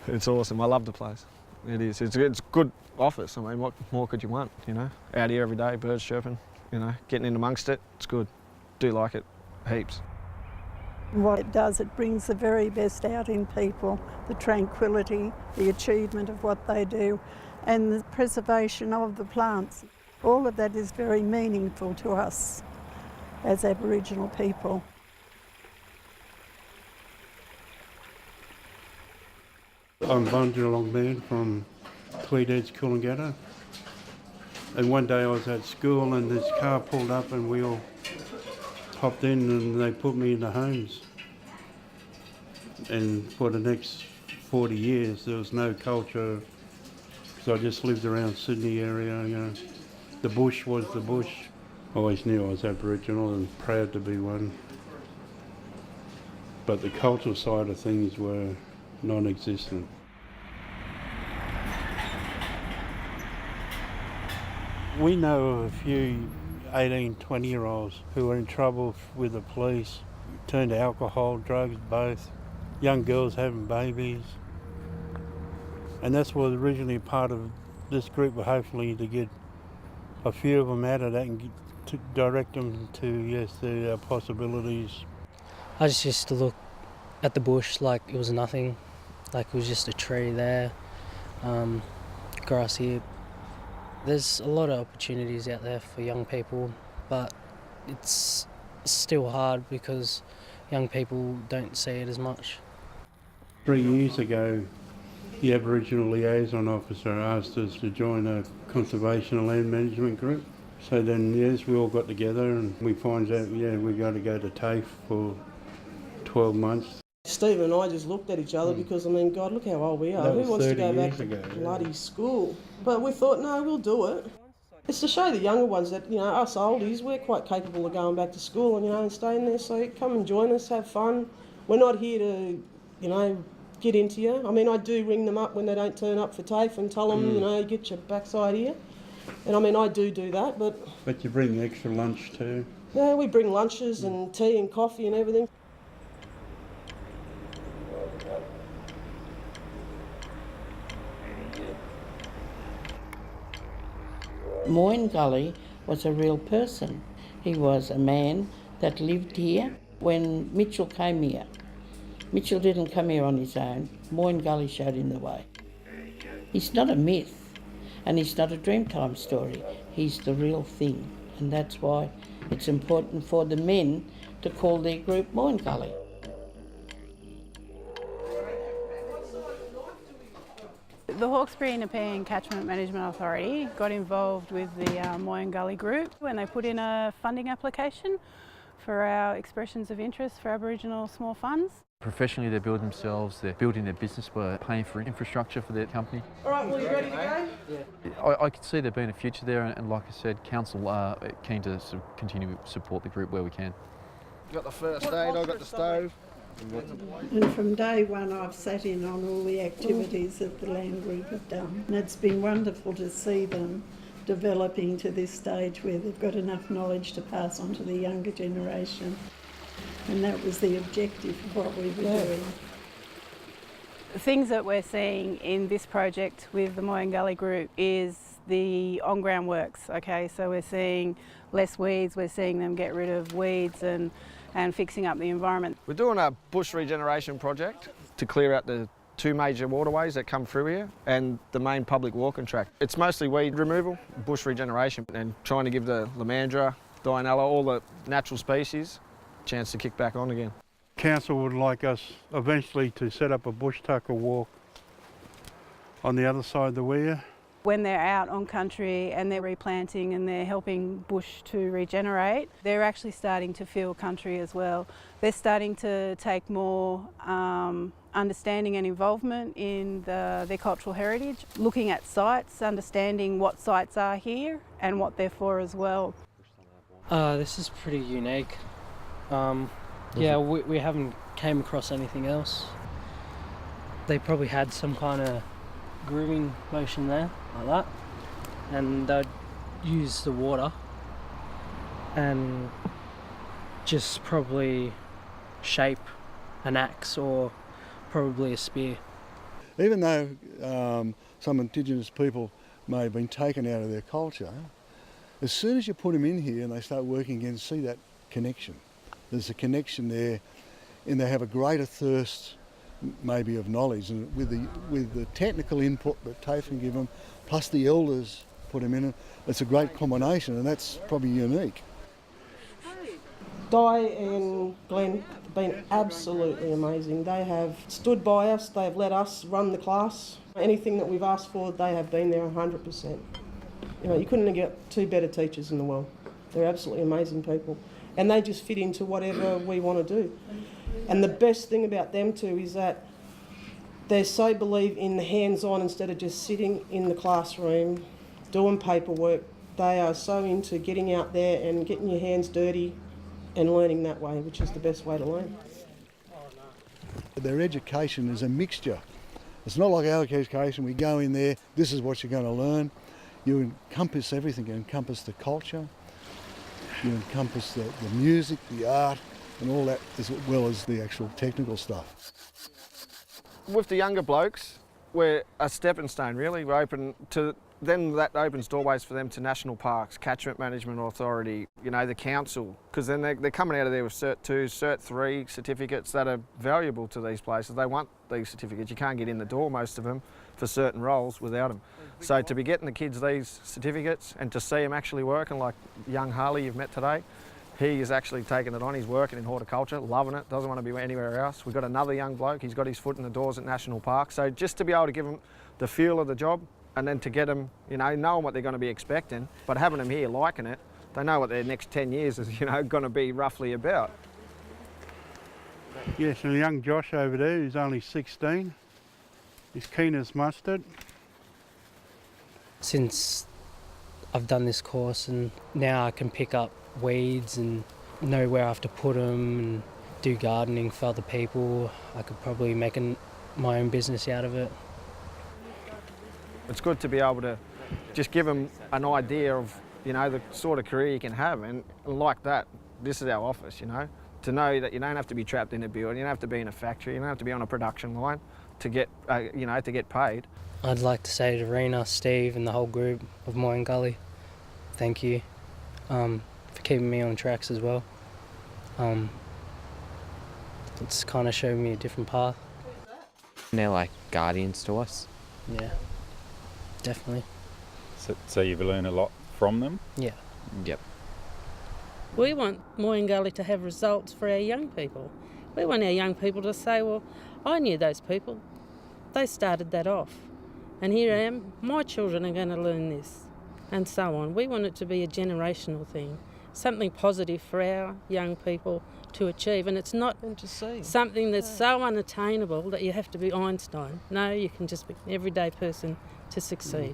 It's awesome. I love the place. It is. It's a good office. I mean, what more could you want, you know? Out here every day, birds chirping, you know, getting in amongst it, it's good. Do like it, heaps. What it does, it brings the very best out in people, the tranquility, the achievement of what they do, and the preservation of the plants. All of that is very meaningful to us as Aboriginal people. I'm Bunjalong man from Tweedheads, Coolangatta. And one day I was at school and this car pulled up and we all hopped in and they put me in the homes. And for the next 40 years there was no culture, so I just lived around Sydney area, you know. The bush was the bush. I always knew I was Aboriginal and proud to be one. But the cultural side of things were non-existent. We know of a few 18, 20-year-olds who were in trouble with the police, turned to alcohol, drugs, both. Young girls having babies. And that's what originally part of this group, were hopefully to get a few of them out of that and to direct them to, yes, the possibilities. I just used to look at the bush like it was nothing, like it was just a tree there, grass here. There's a lot of opportunities out there for young people, but it's still hard because young people don't see it as much. 3 years ago, the Aboriginal Liaison Officer asked us to join a conservation and land management group. So then, yes, we all got together and we find out, yeah, we got to go to TAFE for 12 months. Steve and I just looked at each other because, I mean, God, look how old we are. That was Who wants to 30 go back years to ago, yeah. bloody school? But we thought, no, we'll do it. It's to show the younger ones that, you know, us oldies, we're quite capable of going back to school and, you know, and staying there. So come and join us, have fun. We're not here to, you know, get into you. I mean, I do ring them up when they don't turn up for TAFE and tell them, you know, get your backside here. And I mean, I do that, but... But you bring extra lunch too? Yeah, we bring lunches and tea and coffee and everything. Moyne Gully was a real person. He was a man that lived here when Mitchell came here. Mitchell didn't come here on his own. Moyne Gully showed him the way. He's not a myth and he's not a Dreamtime story. He's the real thing, and that's why it's important for the men to call their group Moyne Gully. The Hawkesbury-Nepean Catchment Management Authority got involved with the Moyne Gully group when they put in a funding application for our expressions of interest for Aboriginal small funds. Professionally, they build themselves, they're building their business by paying for infrastructure for their company. All right, well, you ready to go? Yeah. I could see there being a future there, and like I said, Council are keen to sort of continue to support the group where we can. Got the first aid, I got the stove. And from day one I've sat in on all the activities that the land group have done. And it's been wonderful to see them developing to this stage where they've got enough knowledge to pass on to the younger generation. And that was the objective of what we were doing. The things that we're seeing in this project with the Moyne Gully group is the on-ground works, okay? So we're seeing less weeds, we're seeing them get rid of weeds and fixing up the environment. We're doing a bush regeneration project to clear out the two major waterways that come through here and the main public walking track. It's mostly weed removal, bush regeneration, and trying to give the Lamandra, Dianella, all the natural species a chance to kick back on again. Council would like us eventually to set up a bush tucker walk on the other side of the weir. When they're out on country and they're replanting and they're helping bush to regenerate, they're actually starting to feel country as well. They're starting to take more understanding and involvement in their cultural heritage, looking at sites, understanding what sites are here and what they're for as well. This is pretty unique. Yeah, we haven't came across anything else. They probably had some kind of grooming motion there, like that, and they'd use the water and just probably shape an axe or probably a spear. Even though some Indigenous people may have been taken out of their culture, as soon as you put them in here and they start working again, see that connection. There's a connection there, and they have a greater thirst maybe of knowledge, and with the technical input that TAFE can give them, plus the elders put them in, it's a great combination, and that's probably unique. Di and Glenn have been absolutely amazing. They have stood by us, they have let us run the class. Anything that we've asked for, they have been there 100%. You know, you couldn't get two better teachers in the world. They're absolutely amazing people. And they just fit into whatever we want to do. And the best thing about them too is that they so believe in the hands-on instead of just sitting in the classroom doing paperwork. They are so into getting out there and getting your hands dirty and learning that way, which is the best way to learn. Their education is a mixture. It's not like our education, we go in there, this is what you're going to learn. You encompass everything, you encompass the culture, you encompass the music, the art, and all that, as well as the actual technical stuff. With the younger blokes, we're a stepping stone really. We're open to then that opens doorways for them to national parks, Catchment Management Authority, you know, the council, because then they're coming out of there with Cert 2, Cert 3 certificates that are valuable to these places. They want these certificates. You can't get in the door, most of them, for certain roles without them. So to be getting the kids these certificates and to see them actually working, like young Harley you've met today, he is actually taking it on. He's working in horticulture, loving it, doesn't want to be anywhere else. We've got another young bloke, he's got his foot in the doors at National Park. So just to be able to give them the feel of the job, and then to get them, you know, knowing what they're going to be expecting, but having them here liking it, they know what their next 10 years is, you know, going to be roughly about. Yes, and young Josh over there, who's only 16, he's keen as mustard. Since I've done this course and now I can pick up weeds and know where I have to put them and do gardening for other people, I could probably make my own business out of it. It's good to be able to just give them an idea of, you know, the sort of career you can have, and like that, this is our office, you know, to know that you don't have to be trapped in a building, you don't have to be in a factory, you don't have to be on a production line to get, you know, to get paid. I'd like to say to Rena, Steve and the whole group of Moyne Gully, thank you for keeping me on tracks as well. It's kind of showed me a different path. They're like guardians to us. Yeah. Definitely. So you've learned a lot from them? Yeah. Yep. We want Moyne Gully to have results for our young people. We want our young people to say, well, I knew those people. They started that off. And here I am, my children are going to learn this, and so on. We want it to be a generational thing, something positive for our young people to achieve. And it's not something that's so unattainable that you have to be Einstein. No, you can just be an everyday person to succeed.